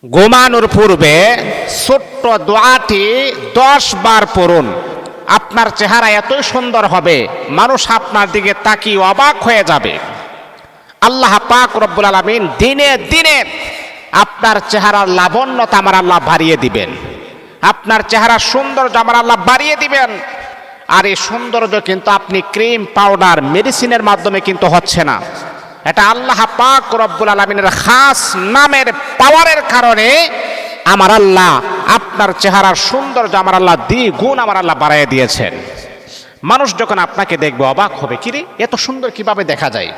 ঘুমানোর পূর্বে ছোট্ট দোয়াটি 10 বার পড়ুন। আপনার চেহারা এতই সুন্দর হবে, মানুষ আপনার দিকে তাকিয়ে অবাক হয়ে যাবে। আল্লাহ পাক রব্বুল আলামিন দিনে দিনে আপনার চেহারার লাবণ্যতা আমার আল্লাহ বাড়িয়ে দিবেন, আপনার চেহারা সৌন্দর্য আমার আল্লাহ বাড়িয়ে দিবেন। আর এই সৌন্দর্য কিন্তু আপনি ক্রিম, পাউডার, মেডিসিনের মাধ্যমে কিন্তু হচ্ছে না, এটা আল্লাহ পাক রব্বুল আলামিনের খাস নামের পাওয়ারের কারণে আমার আল্লাহ আপনার চেহারার সৌন্দর্য আমার আল্লাহ দ্বিগুণ আমার আল্লাহ বাড়াইয়া দিয়েছেন। মানুষ যখন আপনাকে দেখবে অবাক হবে, কিরে এত সুন্দর কিভাবে দেখা যায়।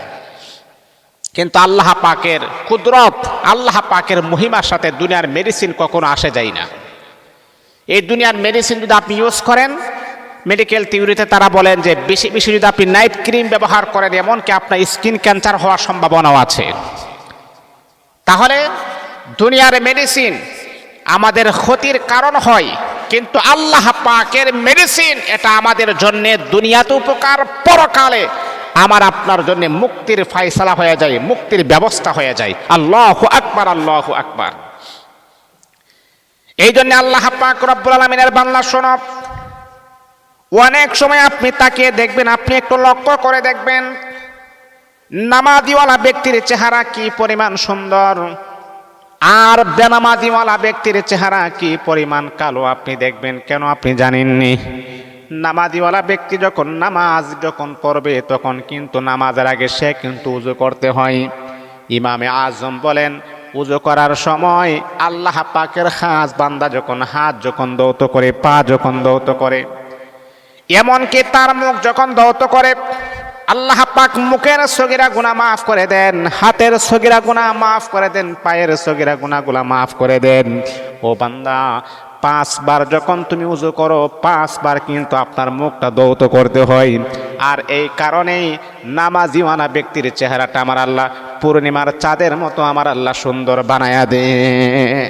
কিন্তু আল্লাহ পাকের কুদরত, আল্লাহ পাকের মহিমার সাথে দুনিয়ার মেডিসিন কখনো আসে যায় না। এই দুনিয়ার মেডিসিন যদি আপনি ইউজ করেন, মেডিকেল থিওরিতে তারা বলেন যে বেশি বেশি যদি আপনি নাইট ক্রিম ব্যবহার করেন, এমনকি আপনার স্কিন ক্যান্সার হওয়ার সম্ভাবনাও আছে। তাহলে দুনিয়ার মেডিসিন আমাদের ক্ষতির কারণ হয়, কিন্তু আল্লাহ পাকের মেডিসিন এটা আমাদের জন্য দুনিয়াতে উপকার, পরকালে আমার আপনার জন্য মুক্তির ফয়সালা হয়ে যায়, মুক্তির ব্যবস্থা হয়ে যায়। আল্লাহু আকবার, আল্লাহু আকবার। এই জন্য আল্লাহ পাক রব্বুল আলামিনের বান্দা শোনো, অনেক সময় আপনি তাকিয়ে দেখবেন, আপনি একটু লক্ষ্য করে দেখবেন নামাজিওয়ালা ব্যক্তির চেহারা কি পরিমাণ সুন্দর, আর বেনামাজিওয়ালা ব্যক্তির চেহারা কি পরিমাণ কালো আপনি দেখবেন। কেন আপনি জানেননি? নামাজিওয়ালা ব্যক্তি যখন পড়বে তখন কিন্তু নামাজের আগে সে কিন্তু উযু করতে হয়। ইমামে আজম বলেন, উযু করার সময় আল্লাহ পাকের খাস বান্দা যখন হাত যখন দৌত করে, পা যখন দৌত করে, এমনকি তার মুখ যখন দৌত করে, আল্লাহ পাক মুখের সগীরা গুনাহ মাফ করে দেন, হাতের সগীরা গুনাহ মাফ করে দেন, পায়ের সগীরা গুনাহগুলো মাফ করে দেন। ও বান্দা, 5 বার যখন তুমি উযু করো, 5 বার কিন্তু আপনার মুখটা দৌত করতে হয়। আর এই কারণেই নামাজিওয়ালা ব্যক্তির চেহারাটা আমার আল্লাহ পূর্ণিমার চাঁদের মতো আমার আল্লাহ সুন্দর বানায়া দেয়।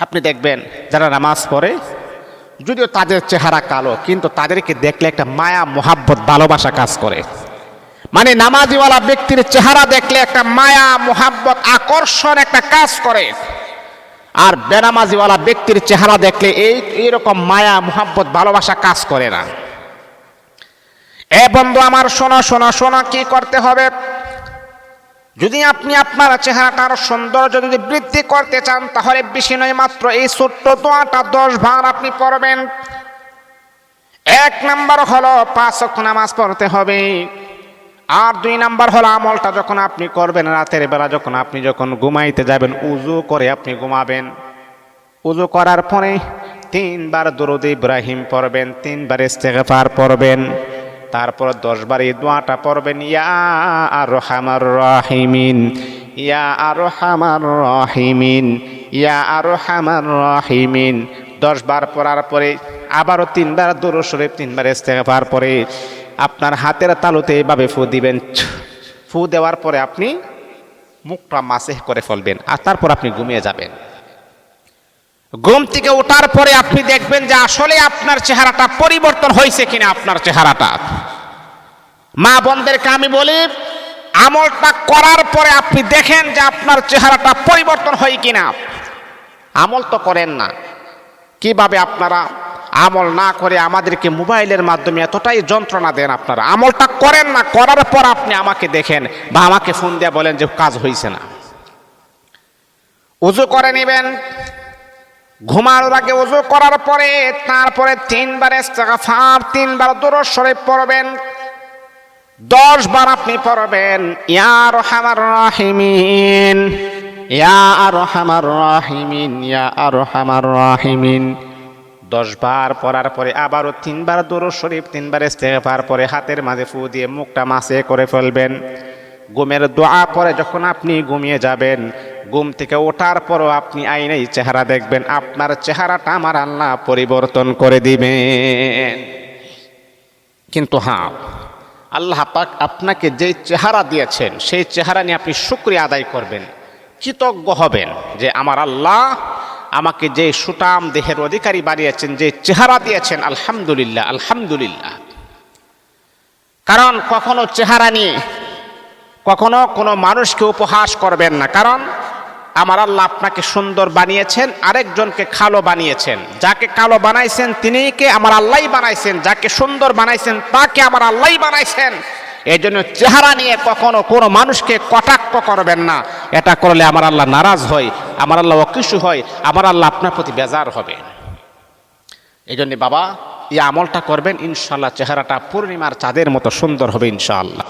আপনি দেখবেন যারা নামাজ পড়ে, যদিও তাদের চেহারা কালো, কিন্তু তাদেরকে দেখলে একটা মায়া, মোহাব্বত, ভালোবাসা কাজ করে। মানে নামাজিওয়ালা ব্যক্তির চেহারা দেখলে একটা মায়া, মোহাব্বত, আকর্ষণ একটা কাজ করে। আর বেনামাজিওয়ালা ব্যক্তির চেহারা দেখলে এইরকম মায়া, মোহাব্বত, ভালোবাসা কাজ করে না। এ বন্ধু আমার, শোনো শোনো শোনো, কি করতে হবে? যদি আপনি আপনার চেহারাটার সৌন্দর্য যদি বৃদ্ধি করতে চান, তাহলে বেশি নয়, মাত্র এই ছোট্ট দোয়াটা 10 বার আপনি পড়বেন। 1 নাম্বার হলো 5 ওয়াক্ত নামাজ পড়তে হবে। আর 2 নাম্বার হলো আমলটা যখন আপনি করবেন রাতের বেলা, যখন ঘুমাইতে যাবেন, উযু করে আপনি ঘুমাবেন। উযু করার পরে 3 বার দরুদ ইব্রাহিম পড়বেন, 3 বার ইস্তেগফার পড়বেন, তারপর 10 বার এই দোয়াটা পড়বেন, ইয়া আরহামার রাহিমিন, ইয়া আরহামার রাহিমিন, ইয়া আরহামার রাহিমিন। 10 বার পড়ার পরে আবারও 3 বার দরুদ শরীফ, 3 বার ইস্তেগফার পরে আপনার হাতের তালুতে এভাবে ফু দিবেন। ফু দেওয়ার পরে আপনি মুখটা মাসেহ করে ফেলবেন, আর তারপর আপনি ঘুমিয়ে যাবেন। ঘুম থেকে ওঠার পরে আপনি দেখবেন যে আসলে আপনার চেহারাটা পরিবর্তন হয়েছে কিনা। আপনার চেহারাটা, মা বোনদেরকে আমি বলি, আমলটা করার পরে আপনি দেখেন যে আপনার চেহারাটা পরিবর্তন হয় কিনা। আমল তো করেন না, কিভাবে আপনারা আমল না করে আমাদেরকে মোবাইলের মাধ্যমে এতটাই যন্ত্রণা দেন? আপনারা আমলটা করেন না, করার পর আপনি আমাকে দেখেন বা আমাকে ফোন দিয়ে বলেন যে কাজ হয়েছে না। উযু করে নেবেন, ঘুমানোর আগে উযু করার পরে তারপরে 3 বার ইস্তেগফার, 3 বার দরুদ শরীফ পড়বেন, 10 বার আপনি পড়বেন ইয়া আরহামার রাহিমিন, ইয়া আরহামার রাহিমিন, ইয়া আরহামার রাহিমিন। 10 বার পড়ার পরে আবারও 3 বার দরুদ শরীফ, 3 বার ইস্তেগফার পরে হাতের মাঝে ফু দিয়ে মুখটা মাসে করে ফেলবেন। ঘুমের দোয়া পরে যখন আপনি ঘুমিয়ে যাবেন, ঘুম থেকে ওঠার পরও আপনি আয়নায় চেহারা দেখবেন, আপনার চেহারাটা আমার আল্লাহ পরিবর্তন করে দিবেন। কিন্তু হ্যাঁ, আল্লাহ পাক আপনাকে যে চেহারা দিয়েছেন সেই চেহারা নিয়ে আপনি শুকরিয়া আদায় করবেন, কৃতজ্ঞ হবেন যে আমার আল্লাহ আমাকে যে সুঠাম দেহের অধিকারী বানিয়েছেন, যে চেহারা দিয়েছেন, আলহামদুলিল্লাহ, আলহামদুলিল্লাহ। কারণ কখনো চেহারা নিয়ে কখনো কোনো মানুষকে উপহাস করবেন না, কারণ আমার আল্লাহ আপনাকে সুন্দর বানিয়েছেন, আরেকজনকে কালো বানিয়েছেন। যাকে কালো বানাইছেন তিনিকে আমার আল্লাহই বানাইছেন, যাকে সুন্দর বানাইছেন তাকে আমার আল্লাহই বানাইছেন। এই জন্য চেহারা নিয়ে কখনো কোনো মানুষকে কটাক্ষ করবেন না। এটা করলে আমার আল্লাহ নারাজ হয়, আমার আল্লাহ অখুশি হয়, আমার আল্লাহ আপনার প্রতি বেজার হবে। এই জন্য বাবা এই আমলটা করবেন, ইনশাআল্লাহ চেহারাটা পূর্ণিমার চাঁদের মতো সুন্দর হবে ইনশাআল্লাহ।